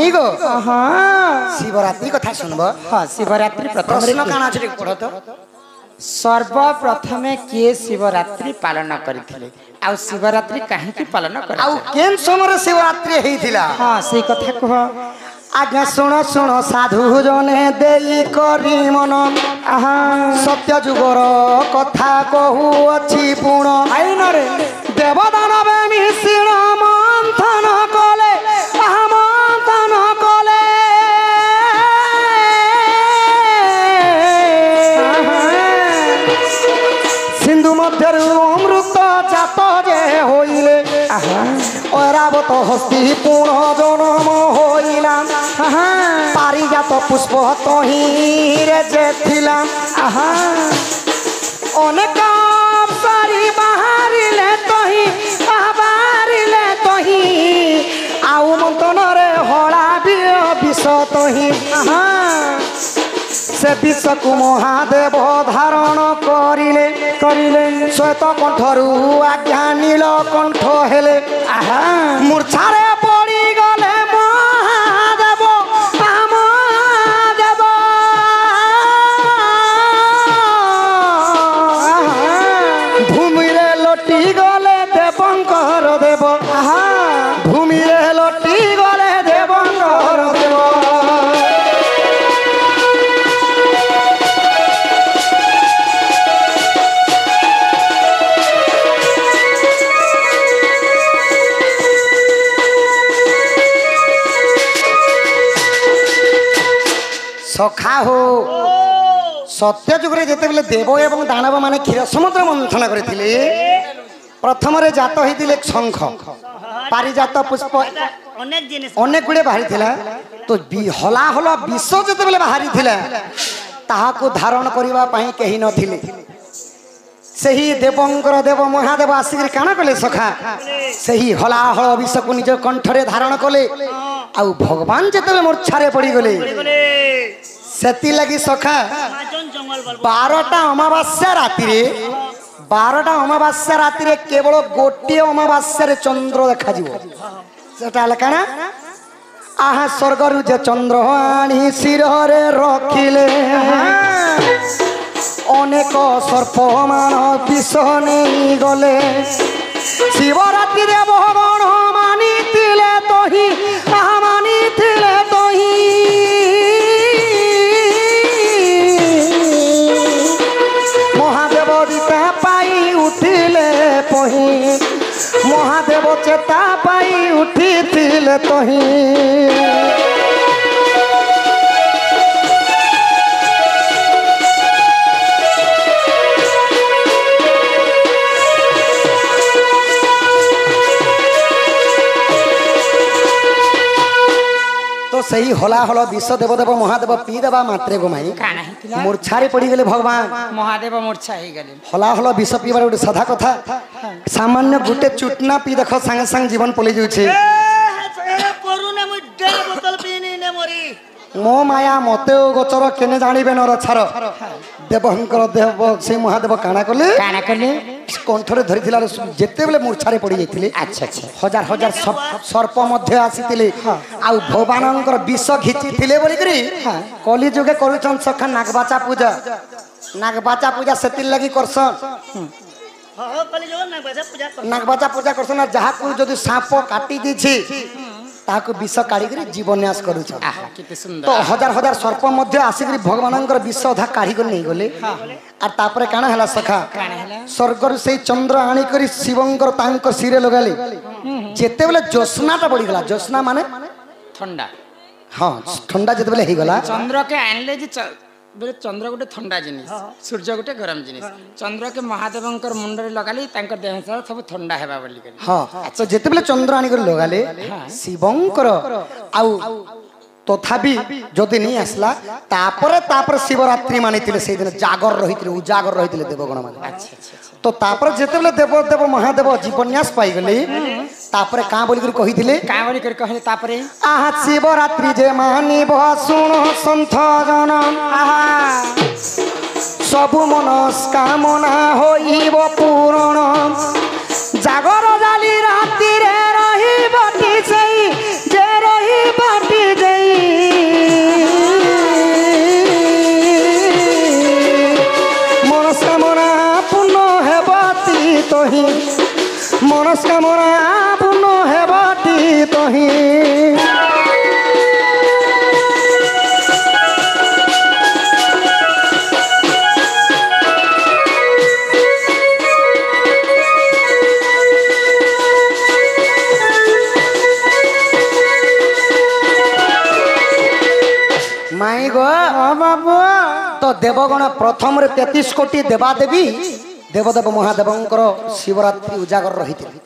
माई गो हाँ शिवरात्रि कथा सुनब। हाँ शिवरात्रि प्रश्न काना अछि पढ़ तो। सर्वप्रथमे किए शिवरात्रि पालन करथिले आ शिवरात्रि काहे पालन कर आउ केन समय शिवरात्रि हेइथिला। हाँ से कथा कह आज्ञा शुण शुण साधु जने देई करी मन आहा सत्य जुगर कथा कहू अछि पुण आइन रे देवदानवे मिश्रण मंथन कले मंथन कले सिंधु मध्यरु अमृत जात जे होइले ऐरावत हस्ती पूर्ण जन्म होइला पारिजात पुष्प तहिरे जे थिला अनेक सारी बाहरिले तही बाहरिले तही आउ मंथनरे हला विष तही से विष को महादेव धारण करिले करिले श्वेत कंठरू आज्ञा नील कंठ हेले मूर्छारे पड़ी गले महादेव महादेव भूमि रे लटी गले देवंकर देव भूमि रे लटी गले देवंकर देव सखा हो सत्य जुगरे जेते बेले देव एवं दानव माने क्षीर समुद्र मंथन करथिले प्रथम रे जात होइतिले शंख पारिजात पुष्प अनेक गुड़े बाहरी थिला तो हला हला विष जेते बेले बाहरी थिला ताहाको धारण करिवा पई केही नथिले सही देवंकर देव महादेव आसिक काना कले सखा सही हला हल विष को निज कंठरे धारण कले आउ भगवान जेते मूर्छारे पड़ी गले सेती लगी सखा 12टा अमावास्या राति रे 12टा अमावास्या राति रे केवल गोटे अमावास्या रे चंद्र देखा जीवो सेटा लकाना आहा स्वर्गरु जे चंद्र आनी सिरहरे रखिले अनेक सर्प मान विष नहीं गले शिवरात्रि रे भगवान मानिथिले तही मानिथिले तही महादेव दीता पाई उठिले पही महादेव चेता पाई उठिथिले तही तो सही होला हला विश्व देवदेव महादेव पी देवा मात्रे गो माई मूर्छारे पड़ी गले भगवान महादेव मूर्छा ही गले हला हला विश्व पीबार गोटे साधा कथा सामान्य गुटे चुटना पी देख संगे संग जीवन पलि जाउछे मो माया मते गोचर केने जानिबे नर छार देवहंकर देव से महादेव काना कले कंठरे धरिथिला जेते बेले मूर्छारे पड़ी जाइथिले अच्छा अच्छा हजार हजार सर्प मध्य आसीथिले आउ भगवानंकर विष घिचिथिले बोली करी कली जुगे करूछन सखा नागबाचा पूजा सेतिल लगी करसन नागबाचा पूजा करसन जहा को जदी सांप काटी दिछि ताको विष काढ़ी करी जीवन्यास करूछ तो हजार हजार सर्प मध्य आसिक भगवानंकर विष अधा काढ़ी कर नहीं गले आर तापरे काना हला सखा स्वर्गर से चंद्र आनी करी शिवंकर तांको सिरे लगाले जेते बेले ज्योत्स्नाटा पड़ी गला ज्योत्स्ना माने ठंडा हां ठंडा जेते बेले हे गला चंद्र के आनले जे बेले चंद्र गोटे ठंडा जिनिस सूर्य गोटे गरम जिनिस चंद्र के महादेवंकर मुंडरे लगाली तांकर देह सारा सब ठंडा हेबा बोली करी हां तो जेते बेले चंद्र आनी कर लगाले शिवंकर आउ तथापि जदि नहीं आसला तापर शिवरात्रि मानिथिले से दिन जागर रहिथिले उजागर रहिथिले देवगण माने तो तापर जेते बेले देव देव महादेव जीवन्यास पाई गले तापर का बोली कर कहिथिले का बोली कर कहले तापरे आहा शिवरात्रि जे मानिब सुन संत जन आहा सब मनस्कामना होइब पूर्ण जागर जाली राति रे रही बटी सेई जे रही बटी মনস্কামনা পূর্ণ হেবাটি তহি মাই গো বাবু তো দেবগণ প্রথম 33 কোটি দেবাদেবী দেবদেব মহাদেবঙ্কর শিবরাত্রি উজাগর রহিଥିଲେ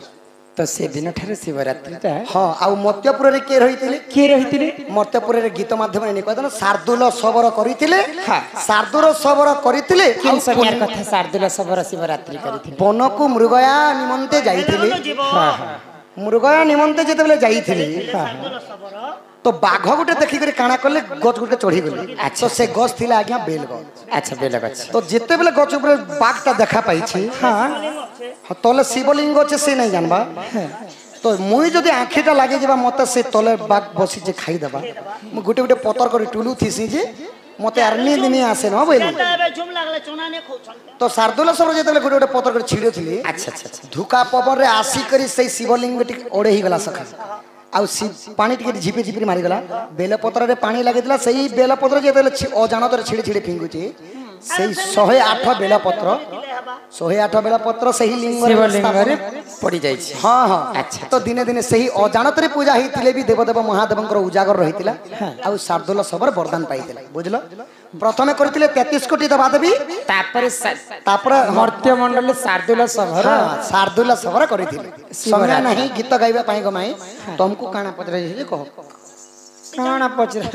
ତ ସେଦିନ ଠାରୁ ଶିବରାତ୍ରିଟା ହଁ ଆଉ ମର୍ତ୍ତ୍ୟପୁରରେ କିଏ ରହିଥିଲେ କିଏ ରହିଥିଲେ ମର୍ତ୍ତ୍ୟପୁରରେ ଗୀତ ମାଧ୍ୟମରେ ନିବେଦନ ଶାର୍ଦୁଲ ସବର କରିଥିଲେ ହଁ। ଶାର୍ଦୁଲ ସବର କରିଥିଲେ କେଉଁ ଆଉ ସମୟର କଥା ଶାର୍ଦୁଲ ସବର ଶିବରାତ୍ରି କରିଥିଲେ ବନକୁ ମୃଗୟା ନିମନ୍ତେ ଯାଇଥିଲେ ମୃଗୟା ନିମନ୍ତେ ଯେତେବେଳେ ଯାଇଥିଲେ তো বাঘ গোটে দেখিকি কাଣା কলে গছ গোটে চড়ি গলে তো সে গছ লা আজ্ঞা বেল গছ আচ্ছা বেল গছ তো যেতেবেলে গছ উপরে বাঘটা দেখা পাইছি হ্যাঁ তলে শিবলিঙ্গ আছে সে নাই জানবা তো মুই যদি আখিটা লাগি যাবা মতে সে তলে বাঘ বসিছে খাই দেবা মু গোটে গোটে পতর করে টুলু থিসি যে মতে আর নিদ নি আসে না বইলি তো শার্দুল সর যেতেবেলে গোটে গোটে পতর করে ছিড়ে থিলি আচ্ছা আচ্ছা আচ্ছা ধুকা পবনরে আসি করি সেই শিবলিঙ্গটি ওড়ে হি গলা সখা ଆଉ ପାଣି ଟିକେ ଝିପି ଝିପି ମାରିଗଲା ବେଲପତ୍ରରେ ପାଣି ଲାଗିଥିଲା ସେଇ ବେଲପତ୍ର ଯେତେବେଳେ ଅଜାଣତରେ ଛିଡ଼ି ଛିଡ଼ି ଫିଙ୍ଗୁଛି ସେଇ 108 ବେଲପତ୍ର 108 ବେଲପତ୍ର ସେହି ଶିବଲିଙ୍ଗରେ ପଡ଼ି ଯାଇଛି ହଁ ହଁ ଆଚ୍ଛା ତ ଦିନେ ଦିନେ ସେହି ଅଜାଣତରେ ପୂଜା ହେଇଥିଲେ ବି ଦେବଦେବ ମହାଦେବଙ୍କର ଉଜାଗର ରହିଥିଲା ଆଉ ଶାର୍ଦୁଲ ସବର ବରଦାନ ପାଇଥିଲା ବୁଝିଲ ପ୍ରଥମେ କରିଥିଲେ 33 କୋଟି ଦେବାଦେବୀ ତାପରେ ମର୍ତ୍ତ୍ୟ ମଣ୍ଡଳରେ ଶାର୍ଦୁଲ ସବର ଶାର୍ଦୁଲ ସବର କରିଥିଲେ ସମୟ ନାହିଁ ଗୀତ ଗାଇବା ପାଇଁ ଗମାଇ ତମକୁ କାଣା ପଚରା ଯାଇଛେ କହ କାଣା ପଚରା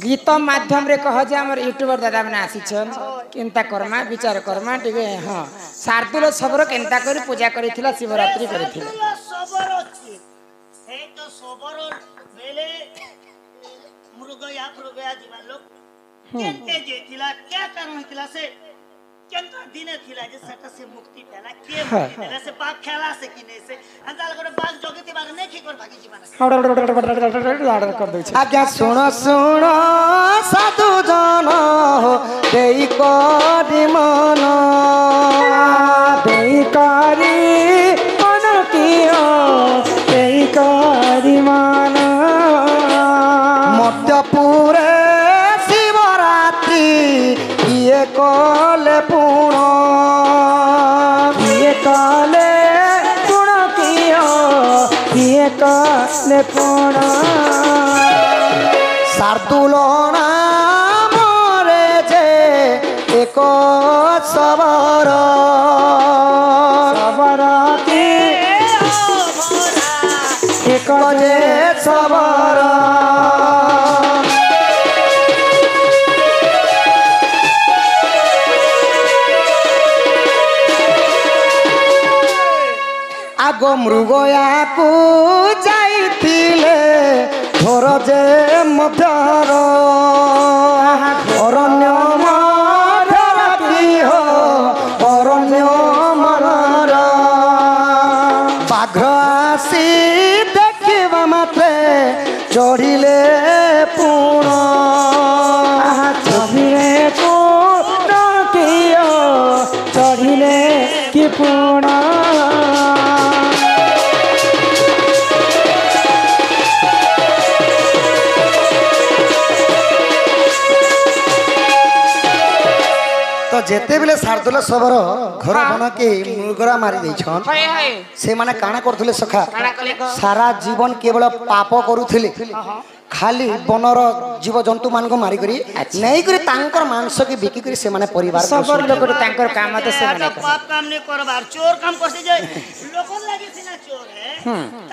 ଗୀତ ମାଧ୍ୟମରେ କହ ଯେ ଆମର ୟୁଟ୍ୟୁବର ଦାଦା ମାନେ ଆସିଛନ୍ କେନ୍ତା କର୍ମା ବିଚାର କର୍ମା ଟିକେ ହଁ ଶାର୍ଦୁଲ ସବର କେନ୍ତା କରି ପୂଜା କରିଥିଲା ଶିବରାତ୍ରି କରିଥିଲା मृगया प्रगया जीवा लोग केंते जेतिला क्या कारण हितला से केंता दिने थिला जे सटा से मुक्ति पेला के मुक्ति से बाग खेला से किने से अंदाल करे बाग जोगती बाग ने खिकर भागी जीवन लाड़ कर दै छै आज्ञा सुन सुन साधु जन हो देई करी मन देई करी मन कियो देई करी मन मर्त्त्यपुरे शिवरात्रि किए कले पुण किए कले पुण कियो किए कले पुण शार्दुल नामरे जे एक सबर सबरती एक जे सबर आग मृगयाकू जाइथिले घोर जे मध्यर अरण्य मध्यराती हो अरण्य मनर बाघ आसी देखिबा मात्रे चढ़िले पुण चढ़िले पुण कियो चढ़िले कि पुण तो जेते बेले शार्दुल सबर घर बनके मृगरा मारी देछन से माने काना करथुले सखा सारा जीवन केवल पाप करूथिले खाली बनर जीव जंतु मान को मारी करी नहीं करी तांकर मांस के बिकी करी से माने परिवार सबर लोक तांकर काम त से माने पाप काम नहीं करबार चोर काम करसे जे लोकन लागी सिना चोर है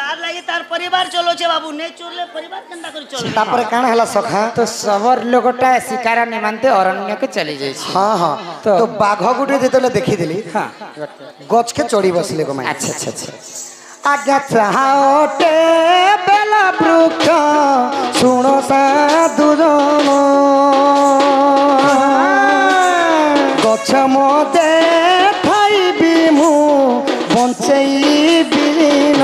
तार लागी तार परिवार चलो छे बाबू ने चोरले परिवार केंदा करी चलो तापर काना हला सखा तो सबर लोकटा शिकार निमंते अरण्य के चली जाई हां हां तो बाघ गुटे जेतले देखि देली हां गछ के चढ़ी बसले गो माई अच्छा अच्छा अच्छा आज्ञा चाहते बेला वृक्ष सुन साधु जन गछ मते खाइबी मु बंचैबी न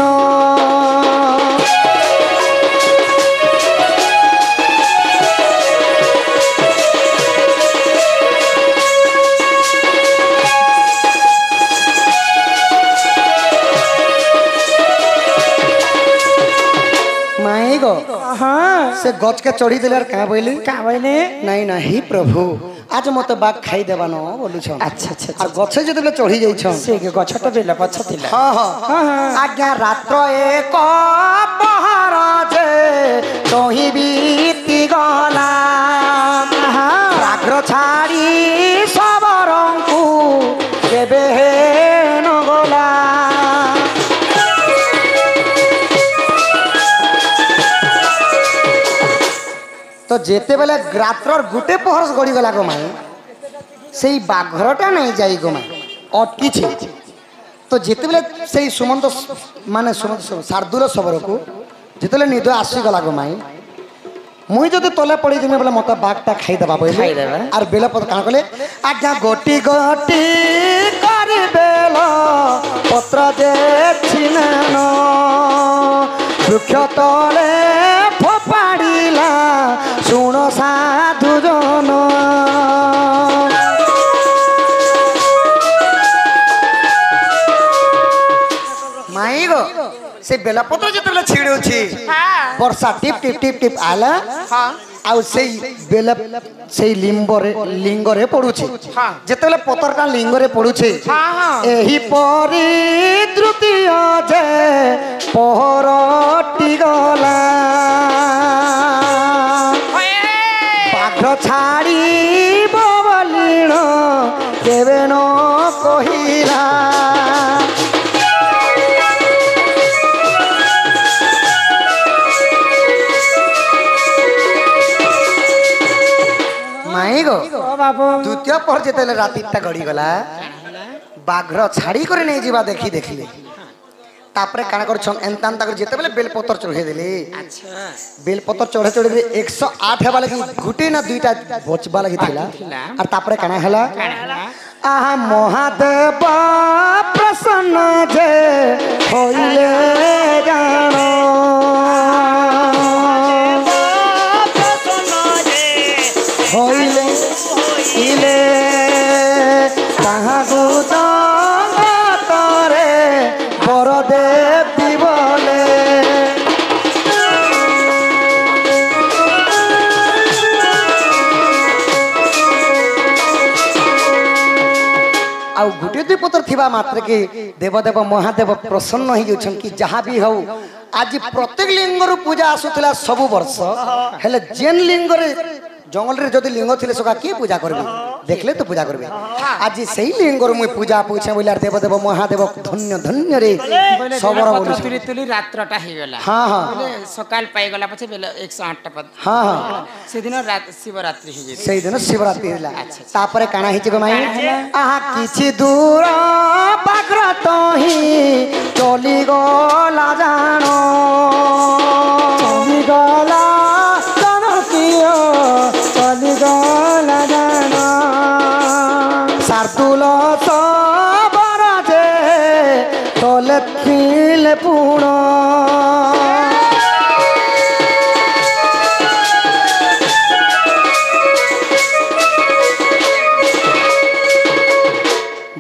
से गच के चढ़ी दिले क्या बोली का बोले नहीं नहीं प्रभु आज मत बाग खाई देवा न बोलु छन अच्छा अच्छा और गछ जते चढ़ी जाई छन से के गछटा बेला पछ थिला हां हां आज्ञा रात्र एक पहर जे तोही बीती गला राग्र छाड़ी सबरंकु केबे न गला तो जेते बेले रात्रर गुटे पहर गड़ी गला गो माई से बाघरटा नहीं जाई गो माई अटकी छे तो जेते बेले से सुमंत माने सुमंत शार्दूल शबर को जेते निद आसी गला गो माई मुई जदि तले पड़ी जिमे बोले मत बाघटा खाई देबा बोले और बेल पत्र काण कले आज्ञा गोटी गोटी करि बेल पत्र जे छिनन वृक्ष तले फोपाड़िला शुण साधु जन माई गो से बेलपत्र जिते छिड़ुची वर्षा टिप टिप टिप टिप आला आउ से बेल से लिंगरे पड़ुची जिते पतरटा लिंगरे पड़ुची एही परी तृतीय जे पहरटी गला बाघ छाड़ी बलिण केवे न कहिला माई गो द्वितीय पर जिते रातिटा गड़ी गला बाघर छाड़ी कर नहीं जीवा देखी देखले तापरे काना कर छन एंतान ताकर जेते बेले बेलपत्र चढ़े देले अच्छा बेलपत्र चढ़े चढ़े 108 हेबा लगी घुटे ना दुईटा बचबा लगी थिला और तापरे काना हला आहा महादेव प्रसन्न जे होइले जानो होइले इले कहाँ गुता तरे बरदेवी बोले आउ गुटे दुई पत्र थिबा मात्र के देवदेव महादेव प्रसन्न हो जाउछन कि जहाँ भी हो आज प्रत्येक लिंगर पूजा आसुला सब वर्ष हेले जेन लिंगरे जंगल रे जदि लिंग थिले सका के पूजा करबे देखले तो पूजा करबे आज सही लिंगर मुई पूजा पूछे बोले देवदेव महादेव धन्य धन्य रे सबरा बोलु तुली तुली रात्रटा हे गेला हां हां बोले सकाल पाई गला पछे बेला 108 टा पद हां हां से दिन रात शिवरात्रि हे जे सही दिन शिवरात्रि हिला तापरे काना हिचे गो माई आहा किछि दूर बाग्रत ही चली गला जानो चली गला चली गला जानो शार्दूल शबर जे तले थिले पुण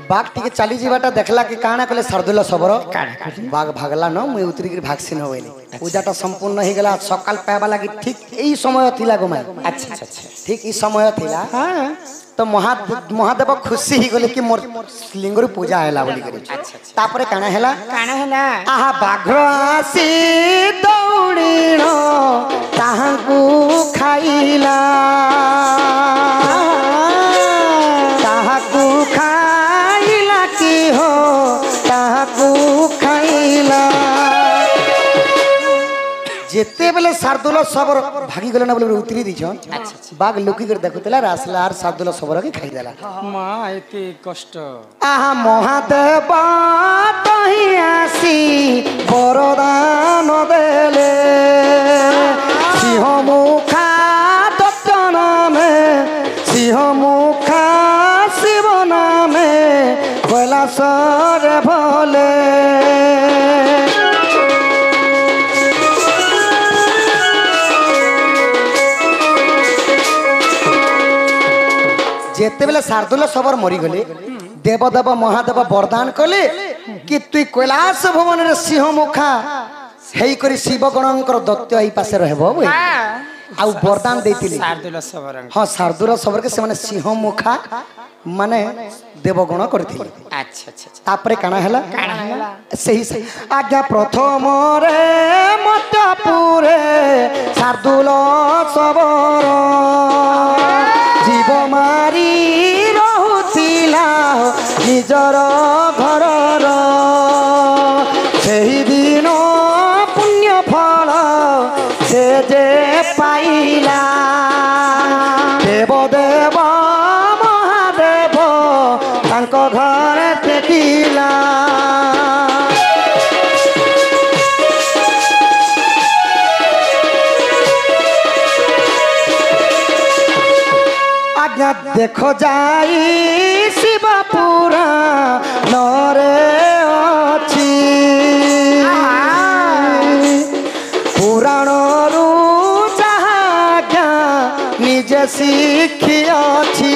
बाघ टिके चली जीवाटा देखला कि काना कले शार्दूल शबर बाघ भागला न मुई उतरी के भागसिन होइले पूजाटा संपूर्ण हो गला सकाल पाइबा लागि ठीक एई समय थिला गो माई अच्छा अच्छा ठीक ई समय थिला हां तो महादेव खुशी ही गले कि मोर लिंगर पूजा हैला बोली करे अच्छा तापरे काना हैला आहा बाघ आसी दौड़ीण ताहाकू खाइला ताहाकू खाइला की हो ताहाकू खाइला जेते बेले शार्दूल शबर भागी गले ना बोले उतरी दीछन बाघ लुकी कर देखुतला रासला आर शार्दूल शबर के खाई देला मां एते कष्ट आहा महादेव तही आसी वरदान देले सिंह मुखा दत्त नामे सिंह मुखा शिव नामे कैलासर भोले जेते बेले शार्दूल शबर मरी गले देवदेव महादेव वरदान कले कि तुई कैलाश भवन रे सिंह मुखा हेई करी शिव गणंकर दत्त एई पासे रहबो बुई आउ वरदान देतिले शार्दुल सबर हां शार्दुल सबर के से माने सिंह मुखा माने देवगण करथिले अच्छा अच्छा तापरे काना हला काना हला सही आज्ञा प्रथम रे मत्यापुरे शार्दुल सबर जीव मारी रहुथिला निजर घरर सेही दिन पुण्य फल से जे पाइला देव देव महादेव तांको घर टेकिला आज्ञा देखो जाई शिवपुरा नरे अछि पुराण रु जहाँ निजे शिखी अछि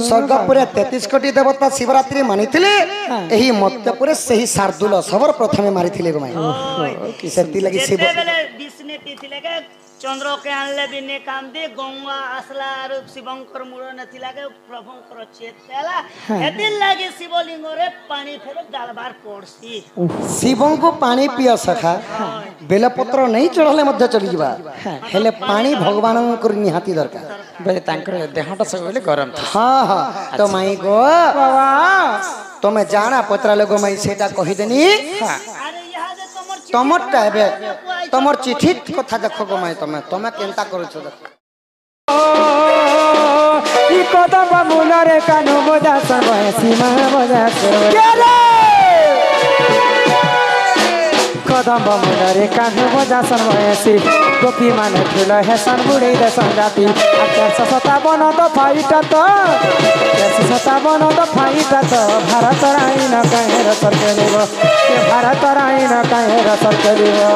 स्वर्गपुरे 33 कोटी देवता शिवरात्रि मानिथिले एही मत्यपुरे सही शार्दुल सबर प्रथमे मारिथिले गो माई सेति लगी शिव बेले विष्णु पीथिले के चंद्र के आनले बिने काम दे गंगा आसला और शिवंकर मूळ नथिला के प्रभुंकर चेत पेला एदिन लागे शिवलिंग रे पानी फेर डालबार पड़सी शिवं को पानी पिया सखा बेलपत्र नहीं चढ़ले मध्य चली जीवा हेले पानी भगवान को निहाती दरकार बे तांकर देहटा सब बेले गरम था हां हां तो माई गो बाबा तमे जाना पत्रा लगो माई सेटा कहि देनी अरे यहाँ से तमर टाइबे तमर चिठी कथा देखो गो माई तमे केनता करू छ ई कदम मुनरे कानो बजा सब सीमा बजा कदम मुनरे कानो बजा सर्वयसी गोपी माने ठुल हेसन बुढी दे संजाति 857 तो फाइटा तो 857 तो फाइटा तो भारत राई न कहे र सरकलिबो के भारत राई न कहे र सरकलिबो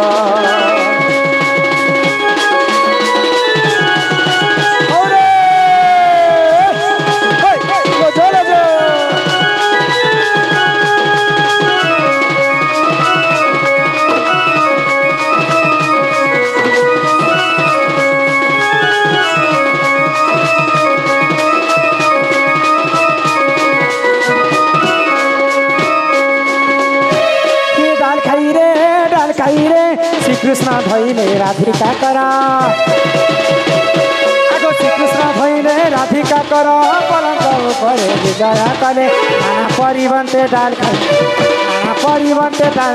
कृष्ण धैले राधिका करा आगो श्री कृष्ण धैले राधिका करा पलंग ऊपर विजया कले आना परिवंते डाल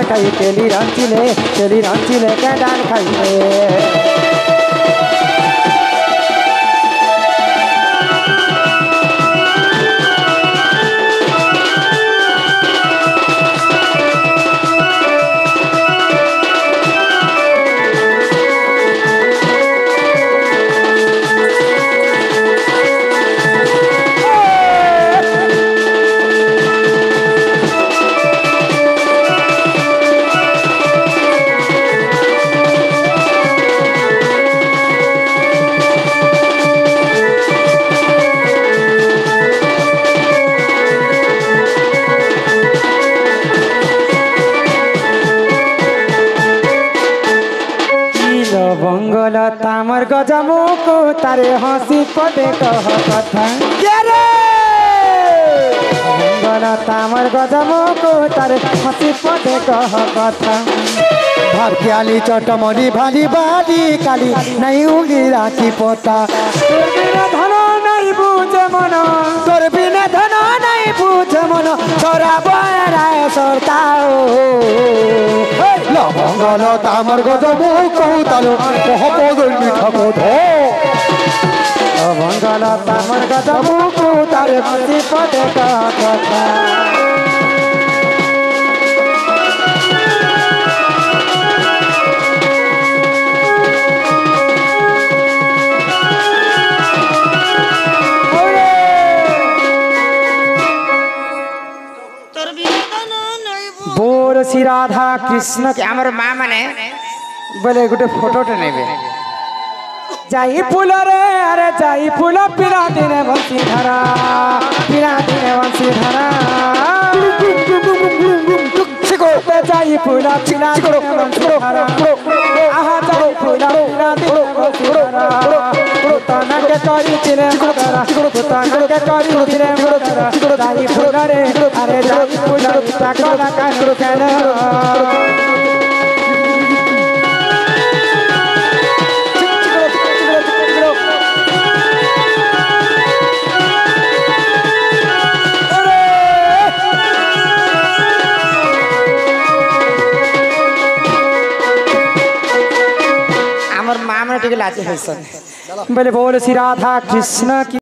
खाई केली रंचिले के डाल खाई तामर गजमुको तारे हंसी पदे कह कथा गला तामर गजमुको तारे हंसी पदे कह कथा भारतीयाली चटमली भाली बाली काली नहीं उगी राखी पोता तोर बिना धन नहीं बुझे मन तोर बिना धन नहीं बुझे मन छोरा बराय सरताओ लवंगल तामर गजबो कौतालो मोहब्बत मिठा कोधो लवंगल तामर गजबो कौतालो हंसी पदे कह कथा बोल श्री राधा कृष्ण के आमर माँ माने बोले गोटे फोटोटे नेबे যাই ফুল রে আরে যাই ফুল পিলা দিনে বংশী ধারা পিলা দিনে বংশী ধারা যাই ফুল পিলা দিনে বংশী ধারা আহা যাই ফুল পিলা দিনে বংশী ধারা পুতনাকে করিছিলে মদরা পুতনাকে করিছিলে মদরা যাই ফুল রে আরে যাই ফুল টাকা কানু কেন আমার মা মানে টিকে লাজে হয়েছে बोले बोल श्री राधा कृष्ण की